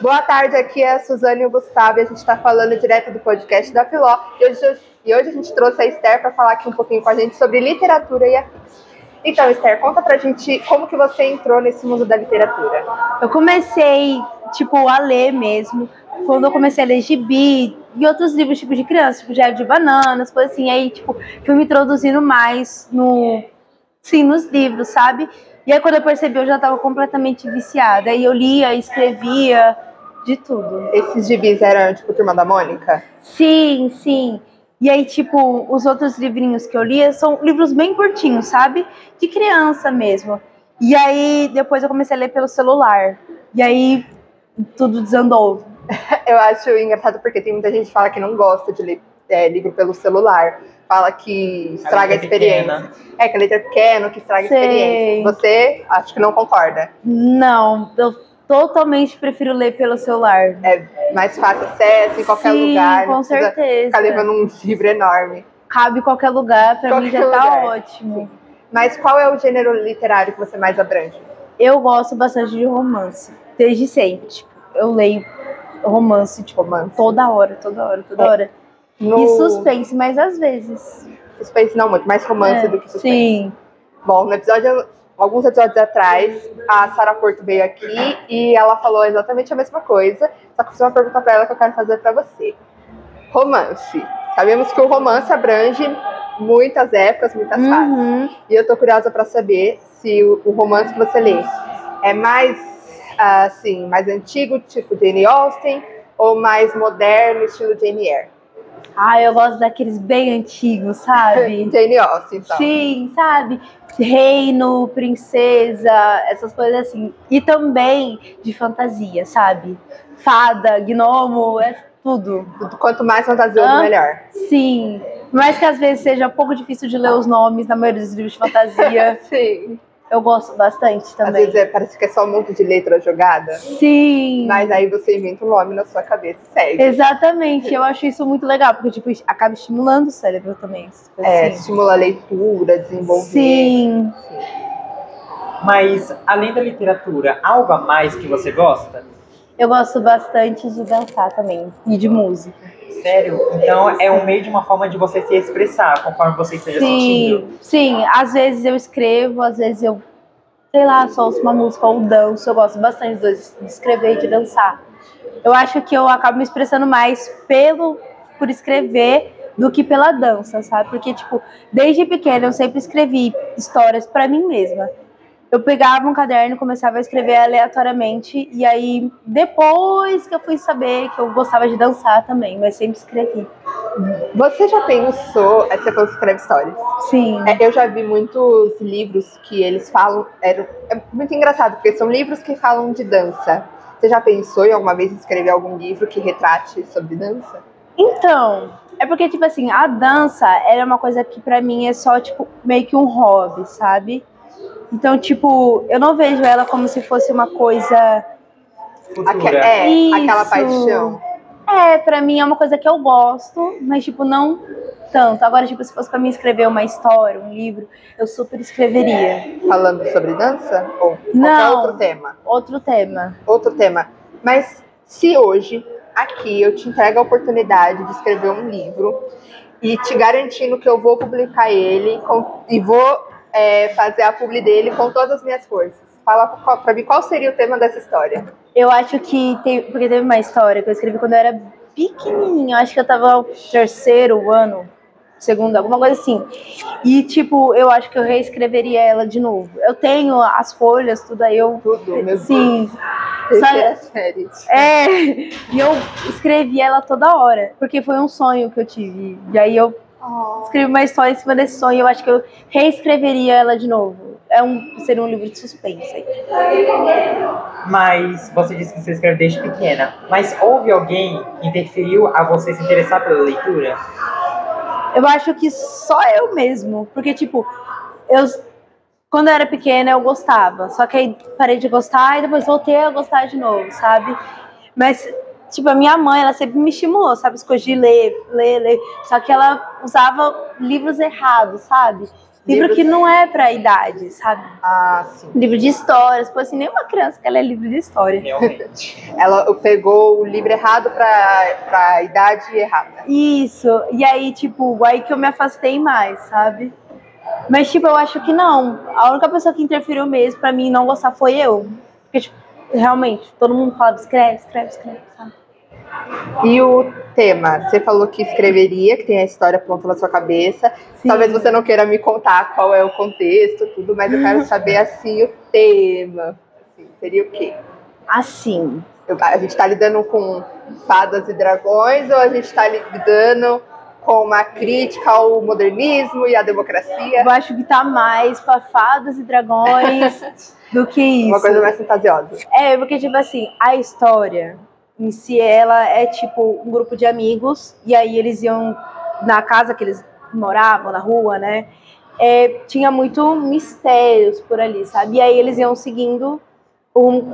Boa tarde, aqui é a Suzane e o Gustavo e a gente está falando direto do podcast da Filó. E hoje a gente trouxe a Esther para falar aqui um pouquinho com a gente sobre literatura e afins. Então, Esther, conta pra gente como que você entrou nesse mundo da literatura. Eu comecei, a ler mesmo, quando eu comecei a ler gibi e outros livros, de criança, Diário de Bananas, coisa assim. Aí, fui me introduzindo mais nos livros, sabe? E aí, quando eu percebi, eu já estava completamente viciada. Aí eu lia, escrevia, de tudo. Esses gibis eram, Turma da Mônica? Sim, sim. E aí, os outros livrinhos que eu lia são livros bem curtinhos, sabe? De criança mesmo. E aí, depois eu comecei a ler pelo celular. E aí, tudo desandou. Eu acho engraçado porque tem muita gente que fala que não gosta de ler livro pelo celular. Fala que estraga a experiência. Que a letra é pequena, que estraga a experiência. Você, acho que não concorda. Não, eu totalmente prefiro ler pelo celular. É mais fácil acesso, em qualquer lugar. Com certeza. Ficar levando um livro enorme. Cabe em qualquer lugar, pra mim já tá ótimo. Sim. Mas qual é o gênero literário que você mais abrange? Eu gosto bastante de romance, desde sempre. Eu leio romance, toda hora. E suspense, mas às vezes. Suspense não muito, mais romance do que suspense. Sim. Bom, alguns episódios atrás, a Sara Porto veio aqui e ela falou exatamente a mesma coisa, só que eu fiz uma pergunta pra ela que eu quero fazer pra você. Romance. Sabemos que o romance abrange muitas épocas, muitas fases. E eu tô curiosa pra saber se o romance que você lê é mais, assim, mais antigo, tipo Jane Austen, ou mais moderno, estilo Jane Eyre? Eu gosto daqueles bem antigos, sabe? Jane Austen, então. Sim, sabe? Reino, princesa, essas coisas assim. E também de fantasia, sabe? Fada, gnomo, tudo. Quanto mais fantasioso, melhor. Sim. Mas que às vezes seja um pouco difícil de ler os nomes na maioria dos livros de fantasia. Sim. Eu gosto bastante também. Às vezes parece que é só um monte de letra jogada. Sim. Mas aí você inventa um nome na sua cabeça e segue. Exatamente. Eu acho isso muito legal, porque acaba estimulando o cérebro também. Estimula a leitura, desenvolver. Sim. Mas, além da literatura, algo a mais que você gosta? Eu gosto bastante de dançar também, e de música. Sério? Então é um meio de uma forma de você se expressar, conforme você esteja sentindo? Sim, às vezes eu escrevo, às vezes eu, só ouço uma música ou danço. Eu gosto bastante de escrever e de dançar. Eu acho que eu acabo me expressando mais por escrever do que pela dança, sabe? Porque, desde pequena eu sempre escrevi histórias pra mim mesma. Eu pegava um caderno e começava a escrever aleatoriamente, e aí depois que eu fui saber que eu gostava de dançar também, mas sempre escrevi. Você já pensou, você falou que escreve histórias? Sim. Eu já vi muitos livros que eles falam, é muito engraçado, porque são livros que falam de dança. Você já pensou em alguma vez escrever algum livro que retrate sobre dança? Então, é porque, a dança era uma coisa que pra mim é só, meio que um hobby, sabe? Então, eu não vejo ela como se fosse uma coisa... Aquela paixão. Pra mim é uma coisa que eu gosto, mas, não tanto. Agora, se fosse pra mim escrever uma história, um livro, eu super escreveria. Falando sobre dança? Ou não, outro tema? Outro tema. Mas se hoje, aqui, eu te entrego a oportunidade de escrever um livro e te garantindo que eu vou publicar ele e vou... fazer a publi dele com todas as minhas forças. Fala pra mim qual seria o tema dessa história. Eu acho que porque teve uma história que eu escrevi quando eu era pequenininha. Eu acho que eu tava no terceiro ano, segundo, alguma coisa assim. E, eu acho que eu reescreveria ela de novo. Eu tenho as folhas, tudo aí. Tudo, meu Sim. Deus. E eu escrevi ela toda hora, porque foi um sonho que eu tive. E aí eu escrevi uma história em cima desse sonho. Eu acho que eu reescreveria ela de novo. Seria um livro de suspense. Mas você disse que você escreve desde pequena. Mas houve alguém que interferiu a você se interessar pela leitura? Eu acho que só eu mesmo. Porque, quando eu era pequena eu gostava. Só que aí parei de gostar e depois voltei a gostar de novo, sabe? Mas... a minha mãe, ela sempre me estimulou, sabe? Essa coisa de ler. Só que ela usava livros errados, sabe? Livro que não é pra idade, sabe? Ah, sim. Livro de histórias. Pô, assim, nenhuma criança quer ler livro de história. Realmente. Ela pegou o livro errado pra idade errada. Isso. E aí, tipo, aí que eu me afastei mais, sabe? Mas, tipo, eu acho que não. A única pessoa que interferiu mesmo pra mim não gostar foi eu. Porque, tipo, realmente, todo mundo falava, escreve, sabe? E o tema? Você falou que escreveria, que tem a história pronta na sua cabeça. Sim. Talvez você não queira me contar qual é o contexto, tudo, mas eu quero saber, assim, o tema. Assim, seria o quê? Assim. A gente tá lidando com fadas e dragões ou a gente tá lidando com uma crítica ao modernismo e à democracia? Eu acho que tá mais pra fadas e dragões do que isso. Uma coisa mais fantasiosa. É, porque, tipo assim, a história em si, ela é tipo um grupo de amigos, e aí eles iam na casa que eles moravam, na rua, né? Tinha muito mistérios por ali, sabe? E aí eles iam seguindo,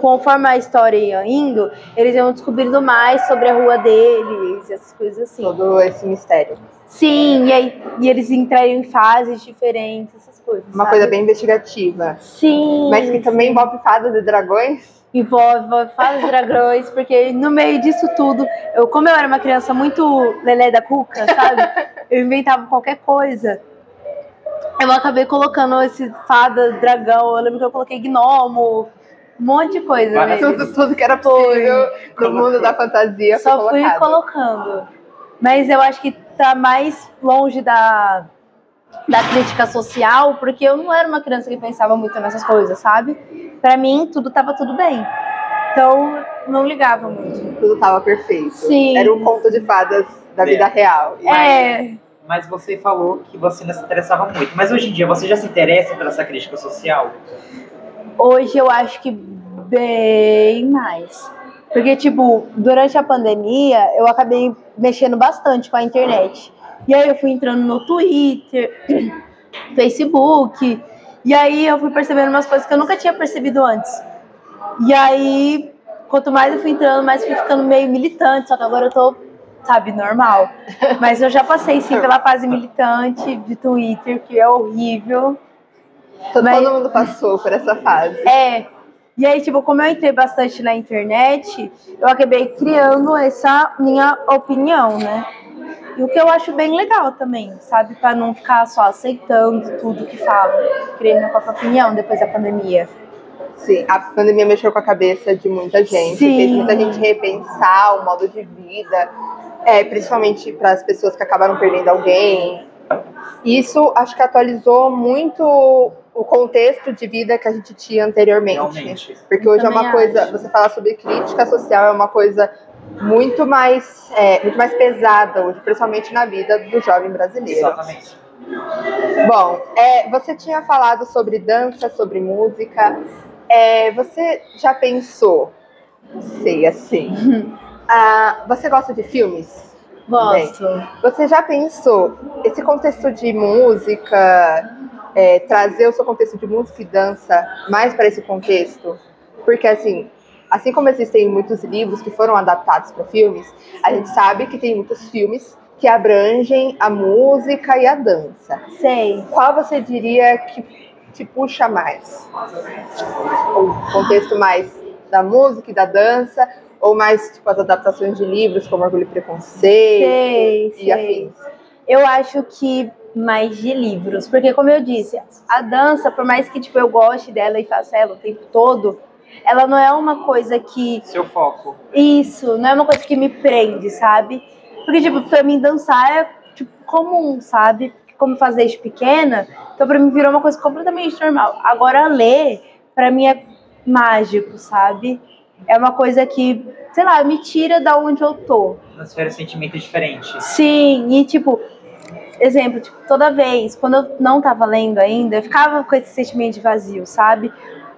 conforme a história ia indo, eles iam descobrindo mais sobre a rua deles, essas coisas assim. Todo esse mistério. Sim, e eles entrariam em fases diferentes, essas coisas. Uma sabe? coisa bem investigativa. Sim. Mas que também envolve fadas e dragões? Envolve fadas e dragões, porque no meio disso tudo, como eu era uma criança muito lelé da cuca, sabe? Eu inventava qualquer coisa. Eu acabei colocando esse fada, dragão, eu lembro que eu coloquei gnomo, um monte de coisa. Tudo que era possível no mundo da fantasia. Só fui colocando. Mas eu acho que tá mais longe da crítica social, porque eu não era uma criança que pensava muito nessas coisas, sabe? Pra mim, tava tudo bem. Então, não ligava muito. Tudo tava perfeito. Sim. Era um conto de fadas da vida real. Mas você falou que você não se interessava muito. Mas hoje em dia, você já se interessa pela essa crítica social? Hoje eu acho que bem mais. Porque, tipo, durante a pandemia, eu acabei mexendo bastante com a internet. E aí eu fui entrando no Twitter, Facebook, e aí eu fui percebendo umas coisas que eu nunca tinha percebido antes. E aí, quanto mais eu fui entrando, mais fui ficando meio militante, só que agora eu tô, sabe, normal. Mas eu já passei, sim, pela fase militante de Twitter, que é horrível. Todo mundo passou por essa fase. E aí, tipo, como eu entrei bastante na internet, eu acabei criando essa minha opinião, né? E o que eu acho bem legal também, sabe? Pra não ficar só aceitando tudo que falam. Criei minha própria opinião depois da pandemia. Sim, a pandemia mexeu com a cabeça de muita gente. Sim. Fez muita gente repensar o modo de vida. Principalmente para as pessoas que acabaram perdendo alguém. Isso acho que atualizou muito o contexto de vida que a gente tinha anteriormente. Realmente. Porque hoje é uma coisa, você falar sobre crítica social é uma coisa muito mais pesada hoje, principalmente na vida do jovem brasileiro. Exatamente. Bom, você tinha falado sobre dança, sobre música. Você já pensou, sei assim, você gosta de filmes? Gosto. Bem, você já pensou, esse contexto de música, trazer o seu contexto de música e dança mais para esse contexto? Porque assim como existem muitos livros que foram adaptados para filmes, a gente sabe que tem muitos filmes que abrangem a música e a dança. Sei. Qual você diria que te puxa mais? O contexto mais da música e da dança, ou mais tipo as adaptações de livros como Orgulho e Preconceito e afins? Eu acho que mais de livros, porque como eu disse, a dança, por mais que tipo, eu goste dela e faça ela o tempo todo, ela não é uma coisa que... Seu foco. Isso, não é uma coisa que me prende, sabe? Porque, tipo, pra mim dançar é, tipo, comum, sabe? Como fazer desde pequena, então pra mim virou uma coisa completamente normal. Agora, ler, pra mim é mágico, sabe? É uma coisa que, sei lá, me tira da onde eu tô. Transfere um sentimento diferente. Sim, e tipo... Exemplo, tipo, toda vez, quando eu não tava lendo ainda, eu ficava com esse sentimento de vazio, sabe?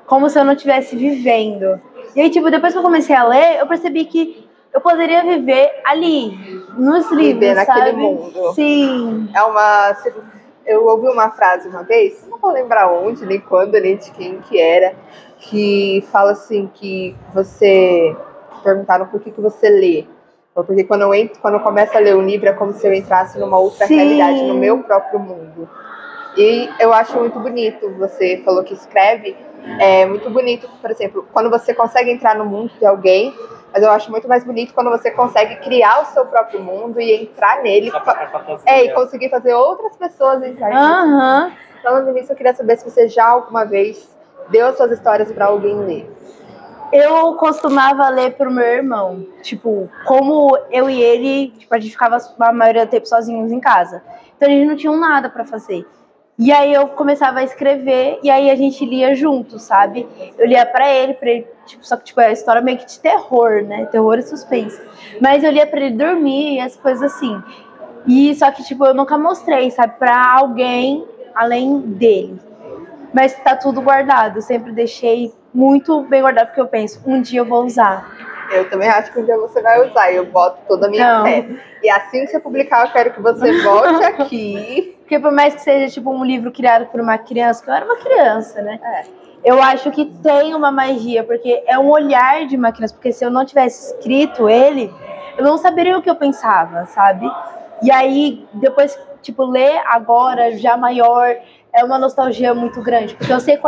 Como se eu não estivesse vivendo. E aí, tipo, depois que eu comecei a ler, eu percebi que eu poderia viver ali, nos livros, viver naquele sabe? mundo. Sim. Eu ouvi uma frase uma vez, não vou lembrar onde, nem quando, nem de quem que era, que fala assim, que perguntaram por que você lê. Porque quando eu começo a ler um livro, é como se eu entrasse numa outra realidade, no meu próprio mundo. E eu acho muito bonito, você falou que escreve, é muito bonito, por exemplo, quando você consegue entrar no mundo de alguém, mas eu acho muito mais bonito quando você consegue criar o seu próprio mundo e entrar nele. E conseguir fazer outras pessoas entrarem Aham. Falando nisso, eu queria saber se você já alguma vez deu as suas histórias para alguém ler. Eu costumava ler pro meu irmão. Tipo, como eu e ele, tipo, a gente ficava a maioria do tempo sozinhos em casa. Então a gente não tinha nada pra fazer. E aí eu começava a escrever e aí a gente lia junto, sabe? Eu lia pra ele, tipo, só que tipo, é a história meio que de terror, né? Terror e suspense. Mas eu lia pra ele dormir e as coisas assim. E só que, tipo, eu nunca mostrei, sabe, pra alguém além dele. Mas tá tudo guardado. Eu sempre deixei muito bem guardado, porque eu penso, um dia eu vou usar. Eu também acho que um dia você vai usar, e eu boto toda a minha fé. E assim que você publicar, eu quero que você volte aqui. Porque por mais que seja tipo um livro criado por uma criança, que eu era uma criança, né? Eu acho que tem uma magia, porque é um olhar de uma criança. Porque se eu não tivesse escrito ele, eu não saberia o que eu pensava, sabe? E aí, depois, tipo, ler agora, já maior, é uma nostalgia muito grande. Porque eu sei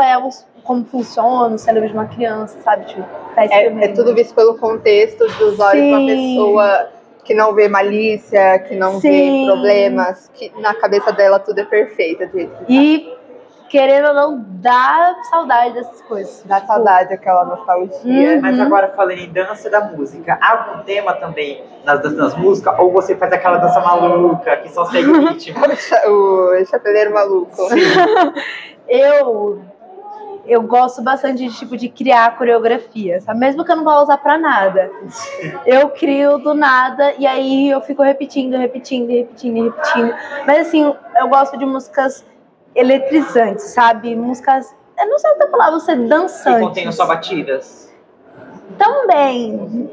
como funciona o cérebro de uma criança, sabe? Tipo, tá é tudo visto pelo contexto dos olhos de uma pessoa que não vê malícia, que não vê problemas, que na cabeça dela tudo é perfeito. E, querendo ou não, dá saudade dessas coisas. Dá saudade, aquela nostalgia. Mas agora, falando em dança da música, há algum tema também nas danças das músicas? Ou você faz aquela dança maluca, que só segue o ritmo? O chapeleiro maluco. Eu gosto bastante de, tipo, de criar coreografia, sabe? Mesmo que eu não vá usar pra nada. Eu crio do nada e aí eu fico repetindo. Mas assim, eu gosto de músicas eletrizantes, sabe? Músicas, eu não sei outra palavra, você dançante. Que contenham só batidas? Também.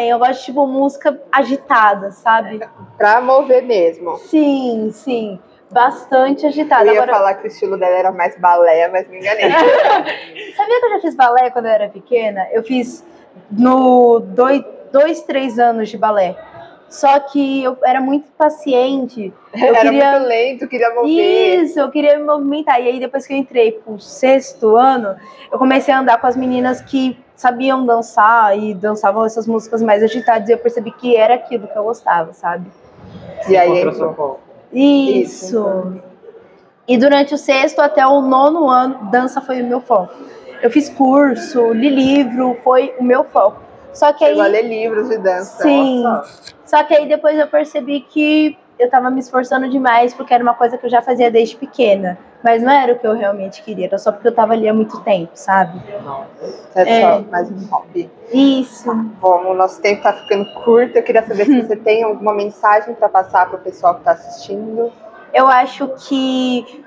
Eu gosto de, tipo, música agitada, sabe? Pra mover mesmo. Sim. Bastante agitada. Eu ia falar que o estilo dela era mais balé, mas me enganei. Sabia que eu já fiz balé quando eu era pequena? Eu fiz no 3 anos de balé. Só que eu era muito paciente. Era muito lento, queria mover. Isso, eu queria me movimentar. E aí, depois que eu entrei pro 6º ano, eu comecei a andar com as meninas que sabiam dançar e dançavam essas músicas mais agitadas. E eu percebi que era aquilo que eu gostava, sabe? E aí entrou. Isso. E durante o 6º até o 9º ano, dança foi o meu foco. Eu fiz curso, li livro, foi o meu foco. Só que aí... Chegou a ler livros de dança. Sim. Nossa. Só que aí depois eu percebi que eu tava me esforçando demais, porque era uma coisa que eu já fazia desde pequena. Mas não era o que eu realmente queria, era só porque eu tava ali há muito tempo, sabe? Só mais um hobby. Isso. Bom, o nosso tempo tá ficando curto. Eu queria saber se você tem alguma mensagem para passar pro pessoal que tá assistindo. Eu acho que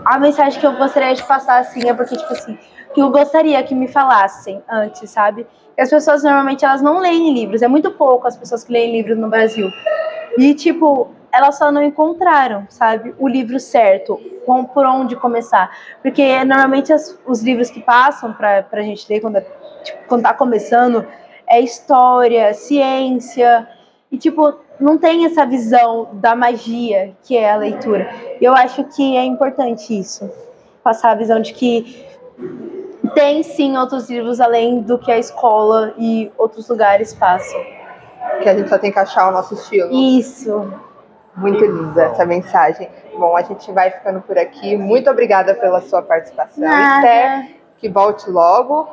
a mensagem que eu gostaria de passar, assim, é porque, tipo assim, que eu gostaria que me falassem antes, sabe? E as pessoas, normalmente, elas não leem livros. É muito pouco as pessoas que leem livros no Brasil. E, tipo, elas só não encontraram, sabe? O livro certo, por onde começar. Porque, normalmente, os livros que passam pra gente ler quando tá começando é história, ciência. E, tipo, não tem essa visão da magia que é a leitura. E eu acho que é importante isso. Passar a visão de que tem, sim, outros livros além do que a escola e outros lugares passam. Que a gente só tem que achar o nosso estilo. Isso. Muito linda essa mensagem. Bom, a gente vai ficando por aqui. Muito obrigada pela sua participação. Nada. Espero que volte logo.